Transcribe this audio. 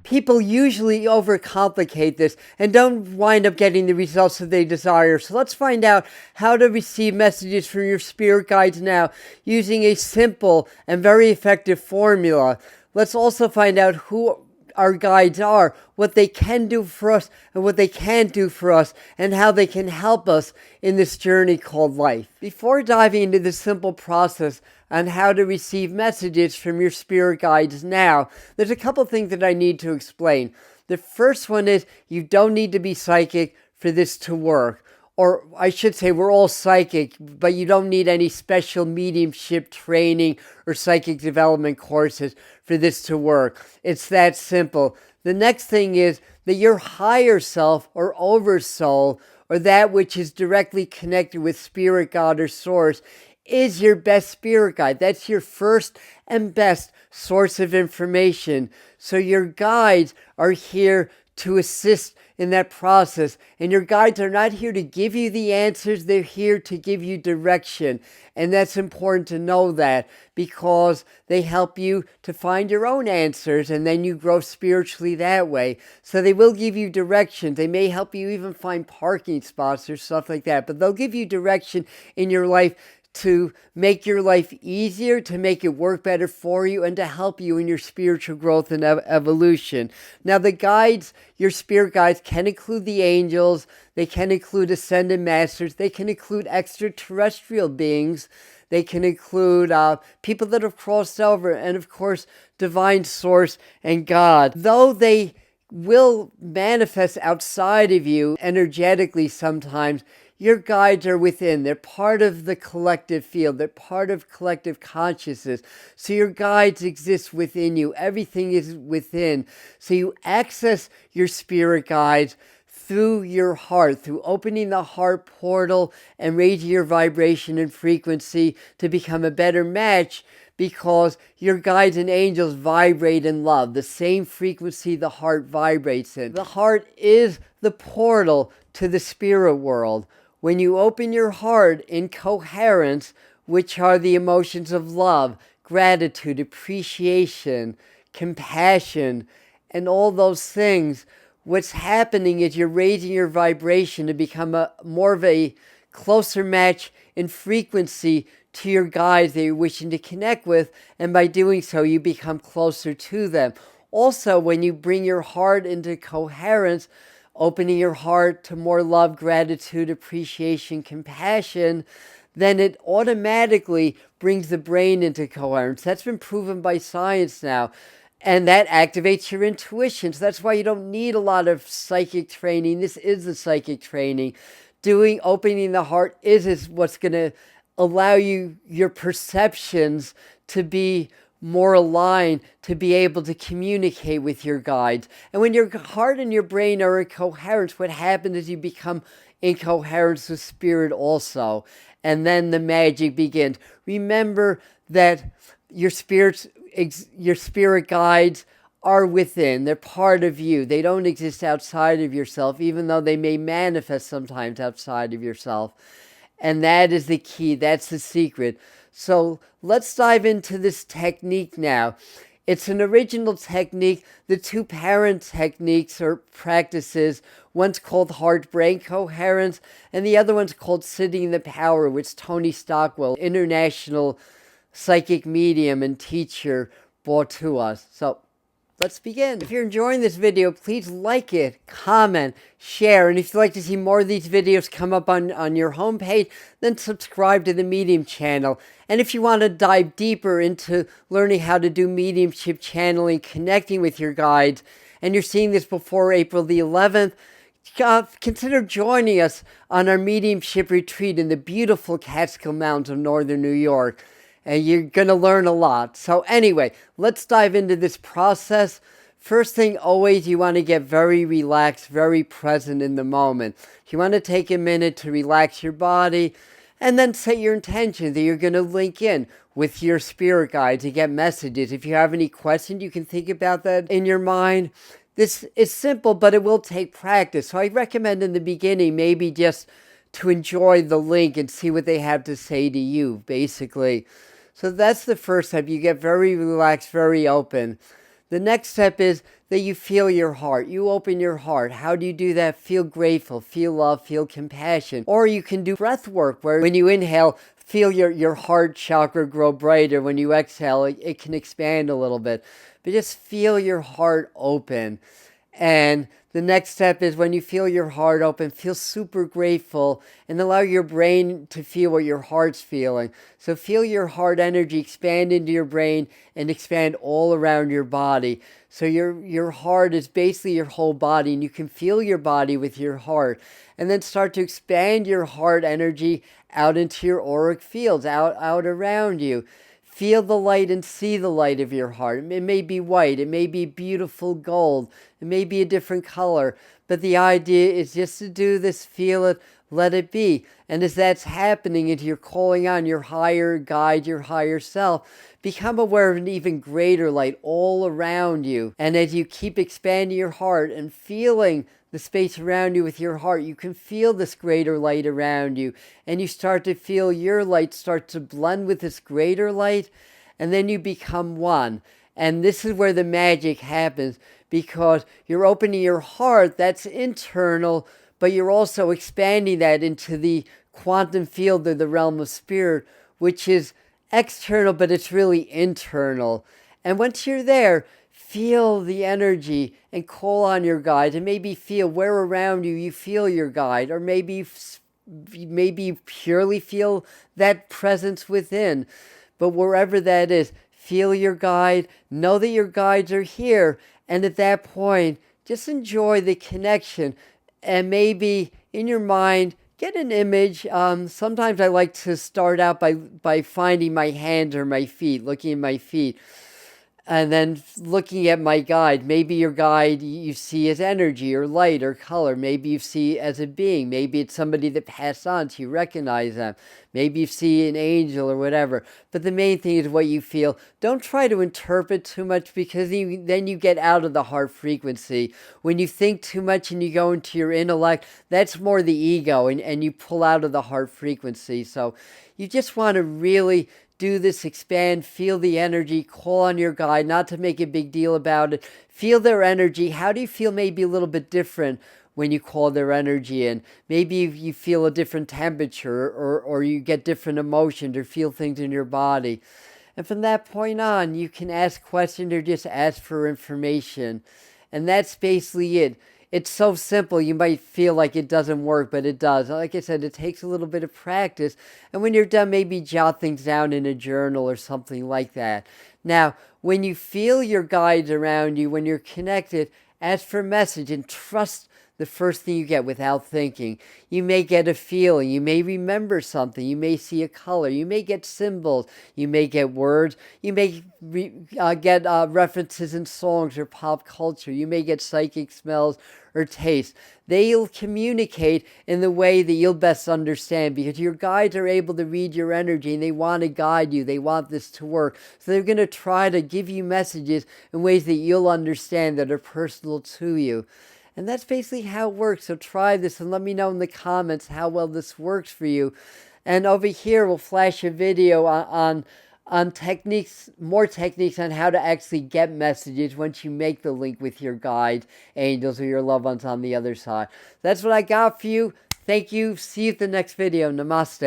people usually overcomplicate this and don't wind up getting the results that they desire. So let's find out how to receive messages from your spirit guides now using a simple and very effective formula. Let's also find out who our guides are, what they can do for us and what they can't do for us, and how they can help us in this journey called life. Before diving into this simple process on how to receive messages from your spirit guides now, there's a couple things that I need to explain. The first one is you don't need to be psychic for this to work. Or I should say we're all psychic, but you don't need any special mediumship training or psychic development courses for this to work. It's that simple. The next thing is that your higher self or oversoul, or that which is directly connected with spirit, God, or source, is your best spirit guide. That's your first and best source of information. So your guides are here to assist in that process. And your guides are not here to give you the answers, they're here to give you direction. And that's important to know that, because they help you to find your own answers, and then you grow spiritually that way. So they will give you direction. They may help you even find parking spots or stuff like that, but they'll give you direction in your life to make your life easier, to make it work better for you, and to help you in your spiritual growth and evolution. Now, the guides, your spirit guides, can include the angels, they can include ascended masters, they can include extraterrestrial beings, they can include people that have crossed over, and of course, divine source and God. Though they will manifest outside of you energetically sometimes, your guides are within. They're part of the collective field. They're part of collective consciousness. So your guides exist within you. Everything is within. So you access your spirit guides through your heart, through opening the heart portal and raising your vibration and frequency to become a better match, because your guides and angels vibrate in love, the same frequency the heart vibrates in. The heart is the portal to the spirit world. When you open your heart in coherence, which are the emotions of love, gratitude, appreciation, compassion, and all those things, what's happening is you're raising your vibration to become more of a closer match in frequency to your guides that you're wishing to connect with, and by doing so, you become closer to them. Also, when you bring your heart into coherence, opening your heart to more love, gratitude, appreciation, compassion, then it automatically brings the brain into coherence. That's been proven by science now. And that activates your intuition. So that's why you don't need a lot of psychic training. This is the psychic training. Opening the heart is what's going to allow you, your perceptions, to be more aligned, to be able to communicate with your guides. And when your heart and your brain are in coherence, what happens is you become in coherence with spirit also. And then the magic begins. Remember that your spirit guides are within. They're part of you. They don't exist outside of yourself, even though they may manifest sometimes outside of yourself. And that is the key. That's the secret. So let's dive into this technique now. It's an original technique. The two parent techniques or practices, one's called heart-brain coherence, and the other one's called Sitting in the Power, which Tony Stockwell, international psychic medium and teacher, brought to us. So let's begin. If you're enjoying this video, please like it, comment, share, and if you'd like to see more of these videos come up on your homepage, then subscribe to the Medium channel. And if you want to dive deeper into learning how to do mediumship channeling, connecting with your guides, and you're seeing this before April the 11th, consider joining us on our mediumship retreat in the beautiful Catskill Mountains of northern New York. And you're going to learn a lot. So anyway, let's dive into this process. First thing, always, you want to get very relaxed, very present in the moment. You want to take a minute to relax your body, and then set your intention that you're going to link in with your spirit guide to get messages. If you have any questions, you can think about that in your mind. This is simple, but it will take practice. So I recommend in the beginning, maybe just to enjoy the link and see what they have to say to you, basically. So that's the first step. You get very relaxed, very open. The next step is that you feel your heart. You open your heart. How do you do that? Feel grateful, feel love, feel compassion. Or you can do breath work where when you inhale, feel your heart chakra grow brighter. When you exhale, it can expand a little bit. But just feel your heart open. And the next step is when you feel your heart open, feel super grateful and allow your brain to feel what your heart's feeling. So feel your heart energy expand into your brain and expand all around your body. So your heart is basically your whole body, and you can feel your body with your heart. And then start to expand your heart energy out into your auric fields, out around you. Feel the light and see the light of your heart. It may be white, it may be beautiful gold, it may be a different color, but the idea is just to do this, feel it, let it be. And as that's happening and you're calling on your higher guide, your higher self, become aware of an even greater light all around you. And as you keep expanding your heart and feeling the space around you with your heart, you can feel this greater light around you, and you start to feel your light start to blend with this greater light, and then you become one. And this is where the magic happens, because you're opening your heart, that's internal, but you're also expanding that into the quantum field of the realm of spirit, which is external, but it's really internal. And once you're there, feel the energy and call on your guide, and maybe feel where around you you feel your guide, or maybe purely feel that presence within. But wherever that is, feel your guide, know that your guides are here, and at that point, just enjoy the connection, and maybe in your mind, get an image. Sometimes I like to start out by finding my hands or my feet, looking at my feet, and then looking at my guide. Maybe your guide you see as energy or light or color. Maybe you see as a being. Maybe it's somebody that passed on to you, recognize them. Maybe you see an angel or whatever. But the main thing is what you feel. Don't try to interpret too much, because then you get out of the heart frequency. When you think too much and you go into your intellect, that's more the ego, and you pull out of the heart frequency. So you just want to really do this, expand, feel the energy, call on your guide, not to make a big deal about it. Feel their energy. How do you feel maybe a little bit different when you call their energy in? Maybe you feel a different temperature, or you get different emotions or feel things in your body. And from that point on, you can ask questions or just ask for information. And that's basically it. It's so simple, you might feel like it doesn't work, but it does. Like I said, it takes a little bit of practice. And when you're done, maybe jot things down in a journal or something like that. Now, when you feel your guides around you, when you're connected, ask for a message and trust the first thing you get without thinking. You may get a feeling, you may remember something, you may see a color, you may get symbols, you may get words, you may get references in songs or pop culture, you may get psychic smells or taste. They'll communicate in the way that you'll best understand, because your guides are able to read your energy and they want to guide you. They want this to work. So they're going to try to give you messages in ways that you'll understand, that are personal to you. And that's basically how it works. So try this and let me know in the comments how well this works for you. And over here, we'll flash a video on techniques, more techniques on how to actually get messages once you make the link with your guide, angels, or your loved ones on the other side. That's what I got for you. Thank you. See you at the next video. Namaste.